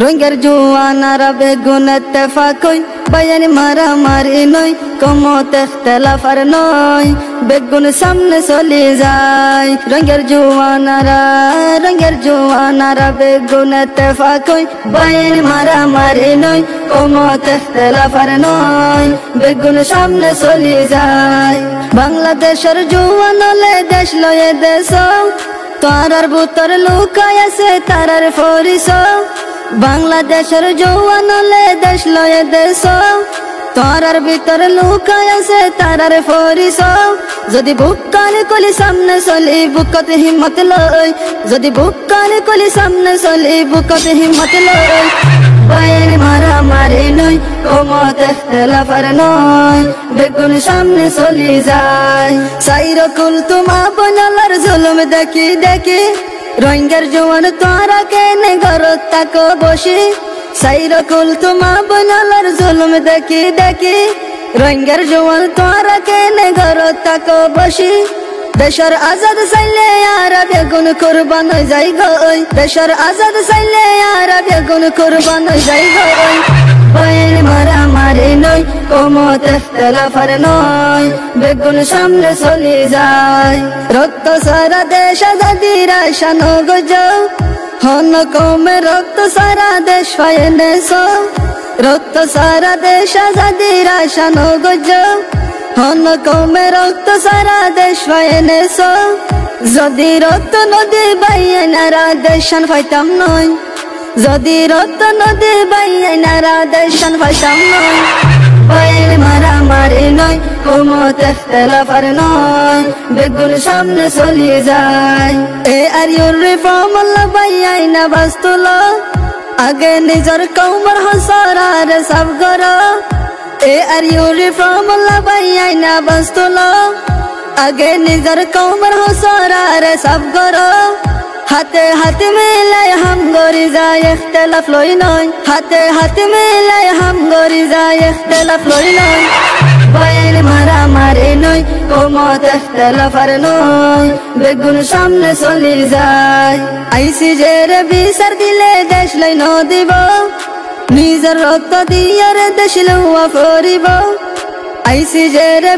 রঙের জোয়ানারা বেগুন ইত্তেফাক হই বায়ান মারামারি নয় কমত ইখতিলাফ আর নয় বেগুন সামনে চলে যায় রঙের জোয়ানারা বেগুন ইত্তেফাক হই বায়ান মারামারি নয় কমত ইখতিলাফ আর নয় বেগুন সামনে চলে যায় বাংলাদেশের জোয়ান হলে দেশ লয়ে দেশ তারার ভিতর লুকায় আছে তারার পরিচয় বাংলাদেশের জওয়ান হলে দেশ লয়ে দেশ তারার ভিতর লুকায় আছে তারার পরিচয় যদি বুক কানে কলি সামনে চলি বুকত হিম্মত লই যদি বুক কানে কলি সামনে চলি বুকত হিম্মত লই বায়ান মারামারি নয় কমত ইখতিলাফ আর নয় বেগুন সামনে চলে যায় সাইর কুল তোমা বনালার জুলুম দেখি দেখি রঙের জওয়ান তোরা কেনে ঘরত তাকো বসি সাইর কুল তোমা বনালার জুলুম দেখি দেখি রঙের জওয়ান তোরা কেনে ঘরত তাকো বসি দেশের আজাদ চাইলে আর বেগুন কুরবান হয়ে যাই গই দেশের আজাদ চাইলে আর বেগুন কুরবান হয়ে যাই গই বায়ান মারামারি নয় কমত ইখতিলাফ আর নয় বেগুন সামনে চলে যায় রক্ত সারা দেশ আজাদির আশা নগজ হন কমে রক্ত সারা দেশ ফায়েনেছ রক্ত সারা দেশ আজাদির আশা নগজ হন কমে রক্ত সারা দেশ ফায়েনেছ যদি রক্ত নদী বাইনারা দেশান ফাইতাম নয় যদি রক্ত নদী বাইনারা দেশান ফাইতাম নয় বায়ান মারামারি নয় কমত ইখতিলাফ আর নয় বেগুন সামনে চলে যায় আর ইউর রিফর্ম বাইনা বাস্তুল আগে নিজের কৌমর হসরার সব গর আর ইউর রিফর্ম বাইনা বাস্তুল আগে নিজের কৌমর হসরার সব গর হাতে হাতে মিলাই হাম গরি যায় ইখতিলাফ লই নয় হাতে হাতে মিলাই হাম গরি যায় ইখতিলাফ লই নয় বায়ান মারামারি নয় কমত ইখতিলাফ আর নয় বেগুন সামনে চলে যায় আইসি যে রে বিচার দিলে দেশ লই ন দিব নিজের রক্ত দিয়ে দেশ লওয়া করিব আইসি যে রে